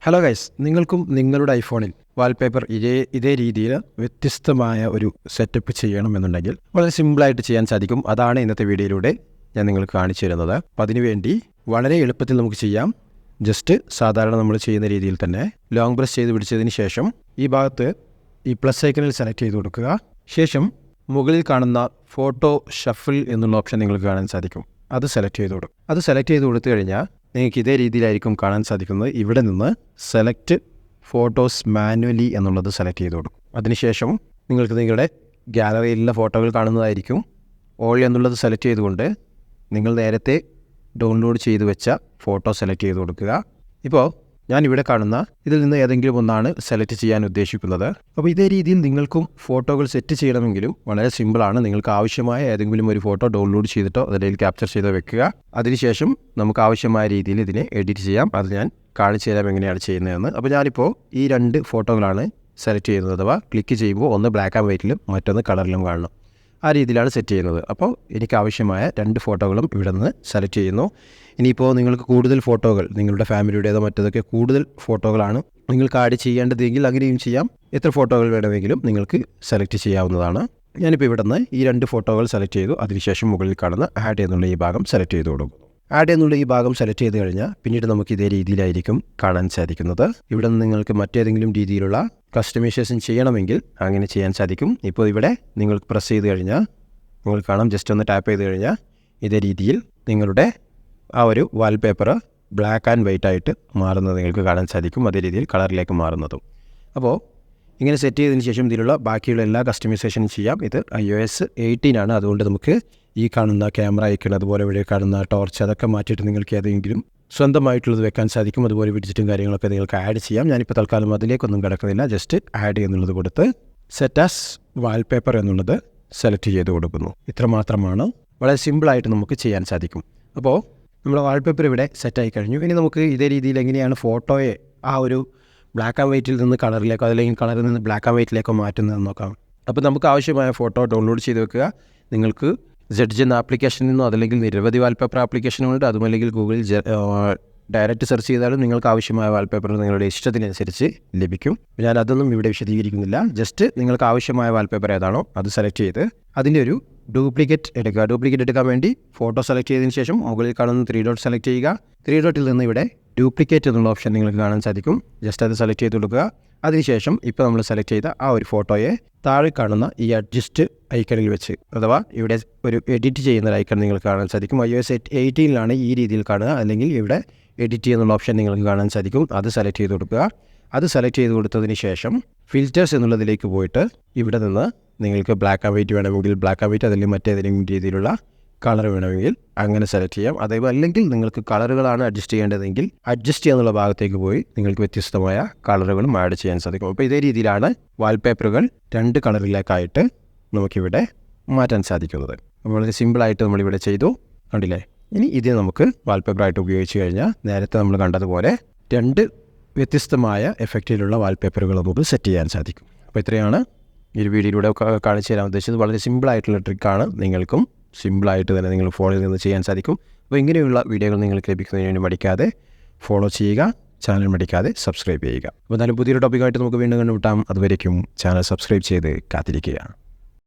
Hello guys, നിങ്ങൾക്കും നിങ്ങളുടെ ഐഫോണിൽ wallpaper ഇതേ രീതിയിൽ വ്യത്യസ്തമായ ഒരു സെറ്റപ്പ് ചെയ്യണമെന്നുണ്ടെങ്കിൽ വളരെ സിമ്പിളായിട്ട് ചെയ്യാൻ സാധിക്കും. അതാണ് ഇന്നത്തെ വീഡിയോയിലൂടെ ഞാൻ നിങ്ങൾക്ക് കാണിച്ചു തരുന്നത്. അപ്പോൾ അതിനുവേണ്ടി വളരെ എളുപ്പത്തിൽ നമുക്ക് ചെയ്യാം. ജസ്റ്റ് സാധാരണ നമ്മൾ ചെയ്യുന്ന രീതിയിൽ തന്നെ ലോങ് പ്രസ് ചെയ്ത് പിടിച്ചതിന് ശേഷം ഈ ഭാഗത്ത് ഈ പ്ലസ് ഐക്കണിൽ സെലക്ട് ചെയ്ത് കൊടുക്കുക. ശേഷം മുകളിൽ കാണുന്ന ഫോട്ടോ ഷഫിൾ എന്നുള്ള ഓപ്ഷൻ നിങ്ങൾക്ക് കാണാൻ സാധിക്കും. അത് സെലക്ട് ചെയ്ത് കൊടുക്കും. അത് സെലക്ട് ചെയ്ത് കൊടുത്തു കഴിഞ്ഞാൽ നിങ്ങൾക്ക് ഇതേ രീതിയിലായിരിക്കും കാണാൻ സാധിക്കുന്നത്. ഇവിടെ നിന്ന് സെലക്ട് ഫോട്ടോസ് മാനുവലി എന്നുള്ളത് സെലക്ട് ചെയ്ത് കൊടുക്കും. അതിനുശേഷം നിങ്ങൾക്ക് നിങ്ങളുടെ ഗാലറിയിലുള്ള ഫോട്ടോകൾ കാണുന്നതായിരിക്കും. ഓൾ എന്നുള്ളത് സെലക്ട് ചെയ്തുകൊണ്ട് നിങ്ങൾ നേരത്തെ ഡൗൺലോഡ് ചെയ്ത് വെച്ച ഫോട്ടോ സെലക്ട് ചെയ്ത് കൊടുക്കുക. ഇപ്പോൾ ഞാനിവിടെ കാണുന്ന ഇതിൽ നിന്ന് ഏതെങ്കിലും ഒന്നാണ് സെലക്ട് ചെയ്യാൻ ഉദ്ദേശിക്കുന്നത്. അപ്പോൾ ഇതേ രീതിയിൽ നിങ്ങൾക്കും ഫോട്ടോകൾ സെറ്റ് ചെയ്യണമെങ്കിലും വളരെ സിമ്പിളാണ്. നിങ്ങൾക്ക് ആവശ്യമായ ഏതെങ്കിലും ഒരു ഫോട്ടോ ഡൗൺലോഡ് ചെയ്തിട്ടോ അതിൽ ക്യാപ്ചർ ചെയ്ത് വെക്കുക. അതിനുശേഷം നമുക്ക് ആവശ്യമായ രീതിയിൽ ഇതിനെ എഡിറ്റ് ചെയ്യാം. അത് ഞാൻ കാണിച്ചു തരാം എങ്ങനെയാണ് ചെയ്യുന്നതെന്ന്. അപ്പോൾ ഞാനിപ്പോൾ ഈ 2 ഫോട്ടോകളാണ് സെലക്ട് ചെയ്യുന്നത്. അഥവാ ക്ലിക്ക് ചെയ്യുമ്പോൾ ഒന്ന് ബ്ലാക്ക് ആൻഡ് വൈറ്റിലും മറ്റൊന്ന് കളറിലും കാണണം. ആ രീതിയിലാണ് സെറ്റ് ചെയ്യുന്നത്. അപ്പോൾ എനിക്ക് ആവശ്യമായ 2 ഫോട്ടോകളും ഇവിടെ നിന്ന് സെലക്ട് ചെയ്യുന്നു. ഇനിയിപ്പോൾ നിങ്ങൾക്ക് കൂടുതൽ ഫോട്ടോകൾ, നിങ്ങളുടെ ഫാമിലിയുടേതോ മറ്റേതൊക്കെ കൂടുതൽ ഫോട്ടോകളാണ് നിങ്ങൾക്ക് ആഡ് ചെയ്യേണ്ടതെങ്കിൽ അങ്ങനെയും ചെയ്യാം. എത്ര ഫോട്ടോകൾ വേണമെങ്കിലും നിങ്ങൾക്ക് സെലക്ട് ചെയ്യാവുന്നതാണ്. ഞാനിപ്പോൾ ഇവിടെ നിന്ന് ഈ 2 ഫോട്ടോകൾ സെലക്ട് ചെയ്തു. അതിനുശേഷം മുകളിൽ കാണുന്ന ആഡ് എന്നുള്ള ഈ ഭാഗം സെലക്ട് ചെയ്ത് കൊടുക്കും. ആഡ് എന്നുള്ള ഈ ഭാഗം സെലക്ട് ചെയ്ത് കഴിഞ്ഞാൽ പിന്നീട് നമുക്ക് ഇതേ രീതിയിലായിരിക്കും കാണാൻ സാധിക്കുന്നത്. ഇവിടെ നിന്ന് നിങ്ങൾക്ക് മറ്റേതെങ്കിലും രീതിയിലുള്ള കസ്റ്റമൈസേഷൻ ചെയ്യണമെങ്കിൽ അങ്ങനെ ചെയ്യാൻ സാധിക്കും. ഇപ്പോൾ ഇവിടെ നിങ്ങൾക്ക് പ്രസ് ചെയ്ത് കഴിഞ്ഞാൽ നിങ്ങൾക്ക് കാണാം, ജസ്റ്റ് ഒന്ന് ടാപ്പ് ചെയ്ത് കഴിഞ്ഞാൽ ഇതേ രീതിയിൽ നിങ്ങളുടെ ആ ഒരു വാൾപേപ്പർ ബ്ലാക്ക് ആൻഡ് വൈറ്റ് ആയിട്ട് മാറുന്നത് നിങ്ങൾക്ക് കാണാൻ സാധിക്കും. അതേ രീതിയിൽ കളറിലേക്ക് മാറുന്നതും. അപ്പോൾ ഇങ്ങനെ സെറ്റ് ചെയ്തതിന് ശേഷം ഇതിലുള്ള ബാക്കിയുള്ള എല്ലാ കസ്റ്റമൈസേഷനും ചെയ്യാം. ഇത് iOS 18 ആണ്. അതുകൊണ്ട് നമുക്ക് ഈ കാണുന്ന ക്യാമറ ഐക്കൺ, അതുപോലെ ഇവിടെ കാണുന്ന ടോർച്ച്, അതൊക്കെ മാറ്റിയിട്ട് നിങ്ങൾക്ക് ഏതെങ്കിലും സ്വന്തമായിട്ടുള്ളത് വെക്കാൻ സാധിക്കും. അതുപോലെ വിഡിജറ്റും കാര്യങ്ങളൊക്കെ നിങ്ങൾക്ക് ആഡ് ചെയ്യാം. ഞാനിപ്പോൾ തൽക്കാലം അതിലേക്കൊന്നും കിടക്കുന്നില്ല. ജസ്റ്റ് ആഡ് എന്നുള്ളത് കൊടുത്ത് സെറ്റ് ആസ് വാൾപേപ്പർ എന്നുള്ളത് സെലക്ട് ചെയ്ത് കൊടുക്കുന്നു. ഇത്ര മാത്രമാണ്. വളരെ സിമ്പിളായിട്ട് നമുക്ക് ചെയ്യാൻ സാധിക്കും. അപ്പോൾ നമ്മുടെ വാൾപേപ്പർ ഇവിടെ സെറ്റായി കഴിഞ്ഞു. ഇനി നമുക്ക് ഇതേ രീതിയിൽ എങ്ങനെയാണ് ഫോട്ടോയെ ആ ഒരു ബ്ലാക്ക് ആൻഡ് വൈറ്റിൽ നിന്ന് കളറിലേക്കോ അല്ലെങ്കിൽ കളറിൽ നിന്ന് ബ്ലാക്ക് ആൻഡ് വൈറ്റിലേക്കോ മാറ്റുന്നതെന്ന് നോക്കാം. അപ്പോൾ നമുക്ക് ആവശ്യമായ ഫോട്ടോ ഡൗൺലോഡ് ചെയ്ത് വെക്കുക. നിങ്ങൾക്ക് ZG എന്ന ആപ്ലിക്കേഷനിൽ നിന്നോ അതല്ലെങ്കിൽ നിരവധി വാൾപേപ്പർ ആപ്ലിക്കേഷനുകളുണ്ട്. അതുമല്ലെങ്കിൽ ഗൂഗിളിൽ ഡയറക്റ്റ് സെർച്ച് ചെയ്താലും നിങ്ങൾക്ക് ആവശ്യമായ വാൾപേപ്പർ നിങ്ങളുടെ ഇഷ്ടത്തിനനുസരിച്ച് ലഭിക്കും. ഞാൻ അതൊന്നും ഇവിടെ വിശദീകരിക്കുന്നില്ല. ജസ്റ്റ് നിങ്ങൾക്ക് ആവശ്യമായ വാൾപേപ്പർ ഏതാണോ അത് സെലക്ട് ചെയ്ത് അതിൻ്റെ ഒരു ഡ്യൂപ്ലിക്കേറ്റ് എടുക്കുക. ഡ്യൂപ്ലിക്കേറ്റ് എടുക്കാൻ വേണ്ടി ഫോട്ടോ സെലക്ട് ചെയ്തതിന് ശേഷം മുകളിൽ കാണുന്ന 3 ഡോട്ട് സെലക്ട് ചെയ്യുക. 3 ഡോട്ടിൽ നിന്ന് ഇവിടെ ഡ്യൂപ്ലിക്കേറ്റ് എന്നുള്ള ഓപ്ഷൻ നിങ്ങൾക്ക് കാണാൻ സാധിക്കും. ജസ്റ്റ് അത് സെലക്ട് ചെയ്ത് കൊടുക്കുക. അതിനുശേഷം ഇപ്പോൾ നമ്മൾ സെലക്ട് ചെയ്ത ആ ഒരു ഫോട്ടോയെ താഴെ കാണുന്ന ഈ അഡ്ജസ്റ്റ് ഐക്കണിൽ വെച്ച്, അഥവാ ഇവിടെ ഒരു എഡിറ്റ് ചെയ്യുന്ന ഐക്കൺ നിങ്ങൾക്ക് കാണാൻ സാധിക്കും. iOS 18 ഈ രീതിയിൽ കാണുക. അല്ലെങ്കിൽ ഇവിടെ എഡിറ്റ് ചെയ്യുന്നുള്ള ഓപ്ഷൻ നിങ്ങൾക്ക് കാണാൻ സാധിക്കും. അത് സെലക്ട് ചെയ്ത് കൊടുക്കുക. അത് സെലക്ട് ചെയ്ത് കൊടുത്തതിന് ശേഷം ഫിൽറ്റേഴ്സ് എന്നുള്ളതിലേക്ക് പോയിട്ട് ഇവിടെ നിന്ന് നിങ്ങൾക്ക് ബ്ലാക്ക് ആൻഡ് വൈറ്റ് വേണമെങ്കിൽ ബ്ലാക്ക് ആൻഡ് വൈറ്റ്, അല്ലെങ്കിൽ മറ്റേതെങ്കിലും രീതിയിലുള്ള കളർ വേണമെങ്കിൽ അങ്ങനെ സെലക്ട് ചെയ്യാം. അതേപോലെ അല്ലെങ്കിൽ നിങ്ങൾക്ക് കളറുകളാണ് അഡ്ജസ്റ്റ് ചെയ്യേണ്ടതെങ്കിൽ അഡ്ജസ്റ്റ് ചെയ്യാനുള്ള ഭാഗത്തേക്ക് പോയി നിങ്ങൾക്ക് വ്യത്യസ്തമായ കളറുകളും ആഡ് ചെയ്യാൻ സാധിക്കും. അപ്പോൾ ഇതേ രീതിയിലാണ് വാൾപേപ്പറുകൾ 2 കളറിലേക്കായിട്ട് നമുക്കിവിടെ മാറ്റാൻ സാധിക്കുന്നത്. വളരെ സിമ്പിളായിട്ട് നമ്മളിവിടെ ചെയ്തു, കണ്ടില്ലേ? ഇനി ഇത് നമുക്ക് വാൾപേപ്പറായിട്ട് ഉപയോഗിച്ച് കഴിഞ്ഞാൽ നേരത്തെ നമ്മൾ കണ്ടതുപോലെ 2 വ്യത്യസ്തമായ എഫക്റ്റിലുള്ള വാൾപേപ്പറുകൾ നമുക്ക് സെറ്റ് ചെയ്യാൻ സാധിക്കും. അപ്പോൾ ഇത്രയാണ് ഈ വീഡിയോയിലൂടെ കാണിച്ചു തരാൻ ഉദ്ദേശിച്ചത്. വളരെ സിമ്പിളായിട്ടുള്ള ട്രിക്കാണ്. നിങ്ങൾക്കും സിമ്പിളായിട്ട് തന്നെ നിങ്ങൾ ഫോണിൽ നിന്ന് ചെയ്യാൻ സാധിക്കും. അപ്പോൾ ഇങ്ങനെയുള്ള വീഡിയോകൾ നിങ്ങൾക്ക് ലഭിക്കുന്നതിന് വേണ്ടി മടിക്കാതെ ഫോളോ ചെയ്യുക, ചാനൽ മടിക്കാതെ സബ്സ്ക്രൈബ് ചെയ്യുക. അപ്പോൾ എന്തായാലും പുതിയൊരു ടോപ്പിക്കായിട്ട് നമുക്ക് വീണ്ടും കണ്ടുമുട്ടാം. അതുവരേക്കും ചാനൽ സബ്സ്ക്രൈബ് ചെയ്ത് കാത്തിരിക്കുക.